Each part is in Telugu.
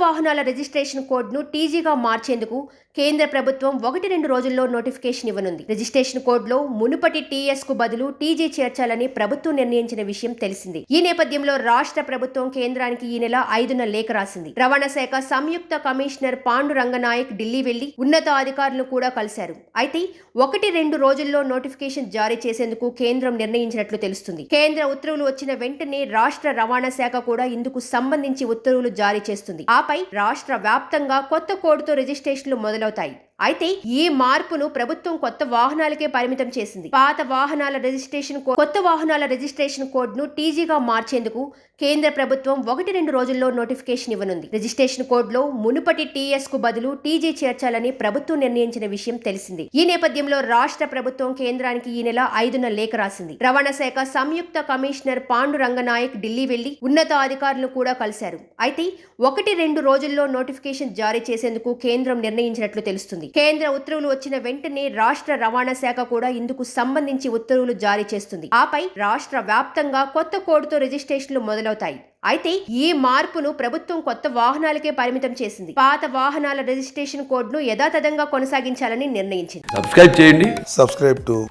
వాహనాల రిజిస్ట్రేషన్ కోడ్ను టీజీగా మార్చేందుకు కేంద్ర ప్రభుత్వం 1-2 రోజుల్లో నోటిఫికేషన్ ఇవ్వనుంది. రిజిస్ట్రేషన్ కోడ్లో మునుపటి టీఎస్ కు బదులు టీజీ చేర్చాలని ప్రభుత్వం నిర్ణయించిన విషయం తెలిసింది. ఈ నేపథ్యంలో రాష్ట్ర ప్రభుత్వం కేంద్రానికి ఈ నెల 5న లేఖ రాసింది. రవాణా శాఖ సంయుక్త కమిషనర్ పాండు రంగనాయక్ ఢిల్లీ వెళ్లి ఉన్నతాధికారులను కూడా కలిశారు. అయితే 1-2 రోజుల్లో నోటిఫికేషన్ జారీ చేసేందుకు కేంద్రం నిర్ణయించినట్లు తెలుస్తుంది. కేంద్ర ఉత్తర్వులు వచ్చిన వెంటనే రాష్ట్ర రవాణా శాఖ కూడా ఇందుకు సంబంధించి ఉత్తర్వులు జారీ చేస్తుంది. ఆపై రాష్ట్ర వ్యాప్తంగా కొత్త కోడ్తో రిజిస్ట్రేషన్లు మొదలవుతాయి. అయితే ఈ మార్పును ప్రభుత్వం కొత్త వాహనాలకే పరిమితం చేసింది. పాత వాహనాల రిజిస్ట్రేషన్ కొత్త వాహనాల రిజిస్ట్రేషన్ కోడ్ను టీజీగా మార్చేందుకు కేంద్ర ప్రభుత్వం 1-2 రోజుల్లో నోటిఫికేషన్ ఇవ్వనుంది. రిజిస్ట్రేషన్ కోడ్లో మునుపటి టీఎస్ కు బదులు టీజీ చేర్చాలని ప్రభుత్వం నిర్ణయించిన విషయం తెలిసింది. ఈ నేపథ్యంలో రాష్ట్ర ప్రభుత్వం కేంద్రానికి ఈ నెల 5న లేఖ రాసింది. రవాణా శాఖ సంయుక్త కమిషనర్ పాండు రంగనాయక్ ఢిల్లీ వెళ్లి ఉన్నతాధికారులను కూడా కలిశారు. అయితే 1-2 రోజుల్లో నోటిఫికేషన్ జారీ చేసేందుకు కేంద్రం నిర్ణయించినట్లు తెలుస్తుంది. కేంద్ర ఉత్తర్వులు వచ్చిన వెంటనే రాష్ట్ర రవాణా శాఖ కూడా ఇందుకు సంబంధించి ఉత్తర్వులు జారీ చేస్తుంది. ఆపై రాష్ట్ర వ్యాప్తంగా కొత్త కోడ్తో రిజిస్ట్రేషన్లు మొదలవుతాయి. అయితే ఈ మార్పును ప్రభుత్వం కొత్త వాహనాలకే పరిమితం చేసింది. పాత వాహనాల రిజిస్ట్రేషన్ కోడ్ను యథాతథంగా కొనసాగించాలని నిర్ణయించింది. సబ్స్క్రైబ్ చేయండి.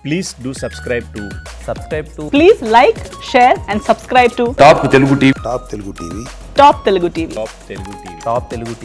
Please do subscribe to. Please like, share and subscribe to top Telugu TV. Top Telugu TV. Top Telugu TV.